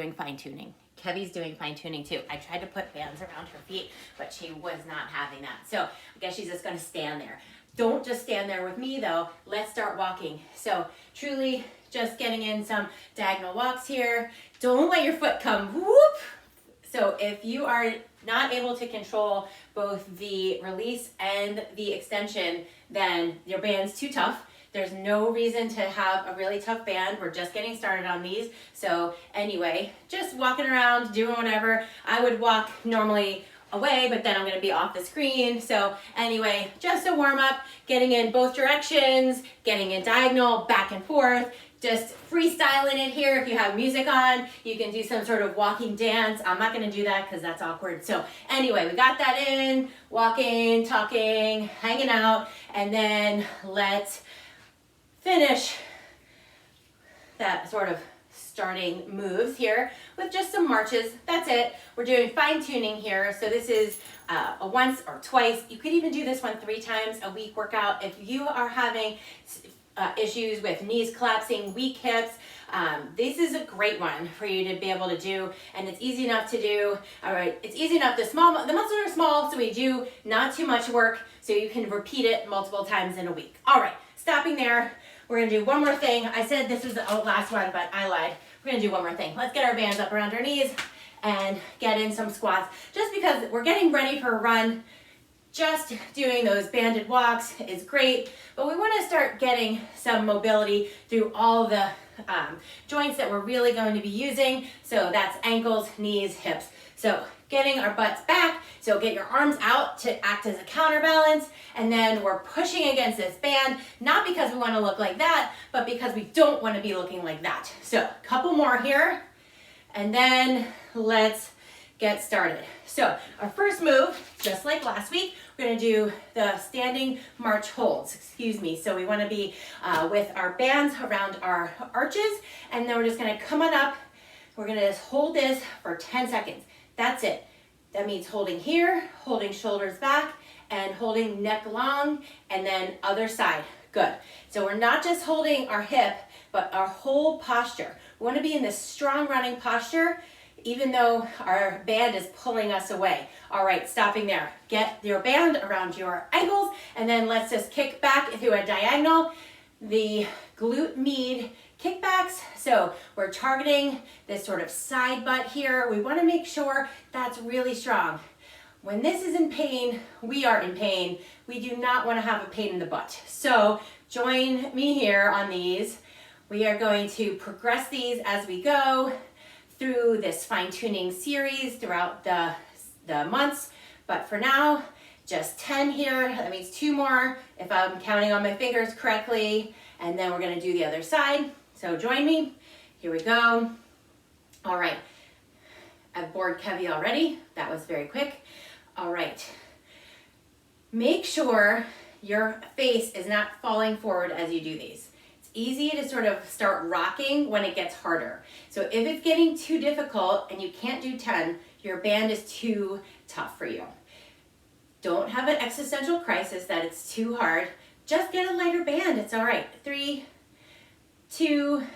doing fine tuning. Kevy's doing fine tuning too. I tried to put bands around her feet, but she was not having that. So I guess she's just gonna stand there. Don't just stand there with me though. Let's start walking. So truly just getting in some diagonal walks here. Don't let your foot come whoop. So if you are not able to control both the release and the extension, then your band's too tough. There's no reason to have a really tough band. We're just getting started on these. So anyway, just walking around, doing whatever. I would walk normally away, but then I'm gonna be off the screen. So anyway, just a warm up, getting in both directions, getting in diagonal, back and forth, just freestyling it here. If you have music on, you can do some sort of walking dance. I'm not gonna do that because that's awkward. So anyway, we got that in, walking, talking, hanging out, and then let's finish that sort of starting moves here with just some marches. That's it. We're doing fine tuning here. So this is a once or twice. You could even do this one 3 times a week workout. If you are having issues with knees collapsing, weak hips, this is a great one for you to be able to do, and it's easy enough to do. All right, it's easy enough. The muscles are small, so we do not too much work, so you can repeat it multiple times in a week. All right, stopping there. We're gonna do one more thing. I said this was the last one, but I lied. We're gonna do one more thing. Let's get our bands up around our knees and get in some squats. Just because we're getting ready for a run, just doing those banded walks is great, but we wanna start getting some mobility through all the joints that we're really going to be using. So that's ankles, knees, hips. So getting our butts back, so get your arms out to act as a counterbalance, and then we're pushing against this band, not because we want to look like that, but because we don't want to be looking like that. So a couple more here, and then let's get started. So our first move, just like last week, we're going to do the standing march holds, So we want to be with our bands around our arches, and then we're just going to come on up. We're going to just hold this for 10 seconds. That's it. That means holding here, holding shoulders back, and holding neck long, and then other side. Good. So we're not just holding our hip, but our whole posture. We want to be in this strong running posture, even though our band is pulling us away. All right, stopping there. Get your band around your ankles, and then let's just kick back through a diagonal. The glute med kickbacks. So we're targeting this sort of side butt here. We want to make sure that's really strong. When this is in pain, we are in pain. We do not want to have a pain in the butt. So join me here on these. We are going to progress these as we go through this fine-tuning series throughout the months. But for now, just 10 here. That means 2 more if I'm counting on my fingers correctly. And then we're going to do the other side. So join me. Here we go. All right. I've bored Kevy already. That was very quick. All right. Make sure your face is not falling forward as you do these. It's easy to sort of start rocking when it gets harder. So if it's getting too difficult and you can't do 10, your band is too tough for you. Don't have an existential crisis that it's too hard. Just get a lighter band. It's all right. 3, 2,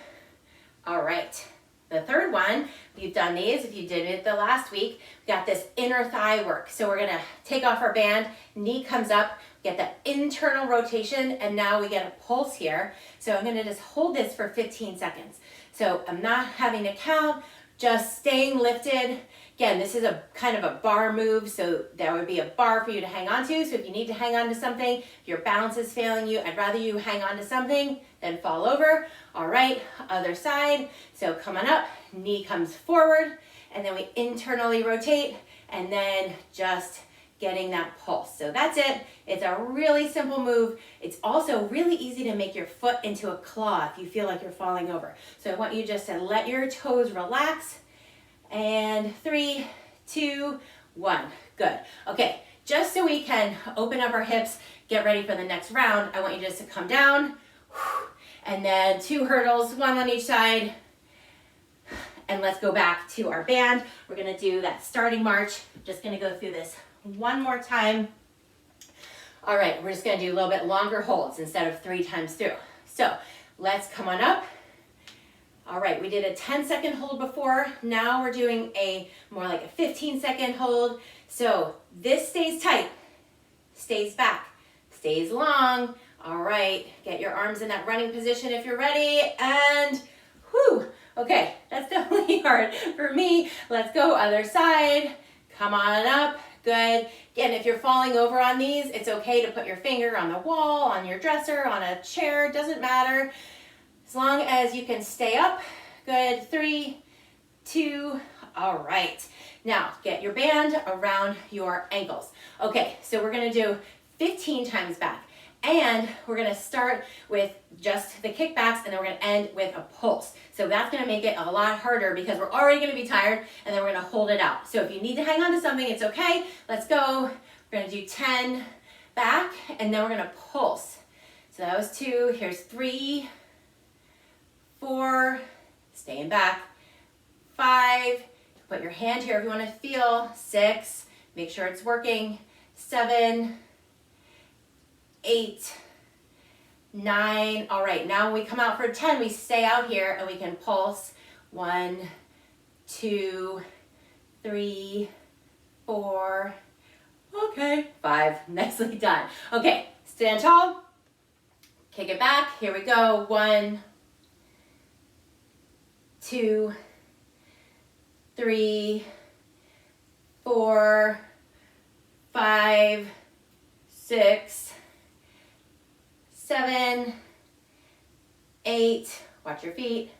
all right. The third one, we've done these. If you did it the last week, we got this inner thigh work. So we're gonna take off our band, knee comes up, get that internal rotation, and now we get a pulse here. So I'm gonna just hold this for 15 seconds. So I'm not having to count, just staying lifted. Again, this is a kind of a bar move, so there would be a bar for you to hang on to. So if you need to hang on to something, if your balance is failing you, I'd rather you hang on to something than fall over. All right, other side. So come on up, knee comes forward, and then we internally rotate, and then just getting that pulse. So that's it. It's a really simple move. It's also really easy to make your foot into a claw if you feel like you're falling over. So I want you just to let your toes relax. And 3, 2, 1. Good. Okay, just so we can open up our hips, get ready for the next round, I want you just to come down, and then 2 hurdles, 1 on each side, and let's go back to our band. We're gonna do that starting march. Just gonna go through this one more time. All right, we're just gonna do a little bit longer holds instead of 3 times through. So let's come on up, All right, we did a 10-second hold before. Now we're doing a more like a 15-second hold. So this stays tight, stays back, stays long. All right, get your arms in that running position if you're ready, and whew. Okay, that's definitely hard for me. Let's go other side. Come on up, good. Again, if you're falling over on these, it's okay to put your finger on the wall, on your dresser, on a chair, doesn't matter. As long as you can stay up, good, 3, 2, all right. Now, get your band around your ankles. Okay, so we're gonna do 15 times back. And we're gonna start with just the kickbacks, and then we're gonna end with a pulse. So that's gonna make it a lot harder because we're already gonna be tired, and then we're gonna hold it out. So if you need to hang on to something, it's okay. Let's go. We're gonna do 10 back, and then we're gonna pulse. So that was 2, here's 3, 4, staying back, 5, put your hand here if you wanna feel, 6, make sure it's working, 7, 8, 9, all right, now when we come out for 10, we stay out here and we can pulse, 1, 2, 3, 4, okay, 5, nicely done. Okay, stand tall, kick it back, here we go, 1, 2, 3, 4, 5, 6, 7, 8, watch your feet,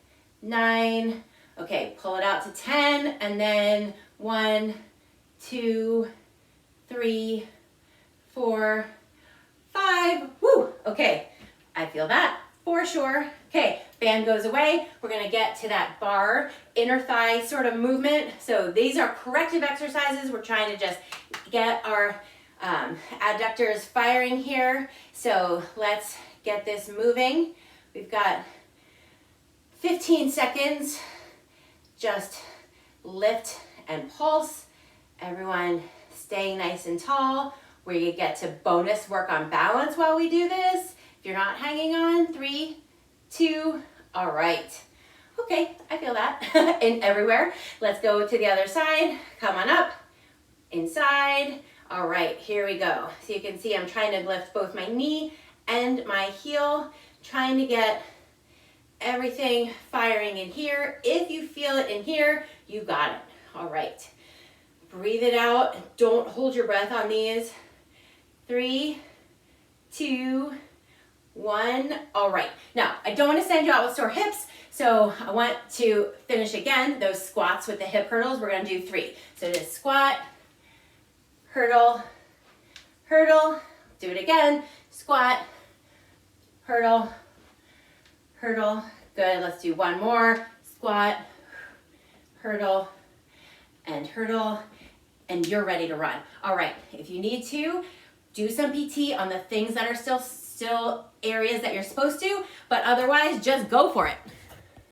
9, okay, pull it out to 10, and then 1, 2, 3, 4, 5, woo, okay, I feel that for sure. Okay, band goes away, we're gonna get to that bar, inner thigh sort of movement. So these are corrective exercises. We're trying to just get our adductors firing here. So let's get this moving. We've got 15 seconds. Just lift and pulse. Everyone staying nice and tall. We get to bonus work on balance while we do this. If you're not hanging on, 3, 2, all right. Okay, I feel that in everywhere. Let's go to the other side. Come on up, inside. All right, here we go. So you can see I'm trying to lift both my knee and my heel, trying to get everything firing in here. If you feel it in here, you got it. All right, breathe it out. Don't hold your breath on these. 3, 2, 1. All right, now I don't want to send you out with sore hips, so I want to finish again those squats with the hip hurdles. We're gonna do 3. So just squat, hurdle, hurdle, do it again, squat, hurdle, hurdle, good, let's do one more, squat, hurdle, and hurdle, and you're ready to run. All right, if you need to, do some PT on the things that are still areas that you're supposed to, but otherwise just go for it.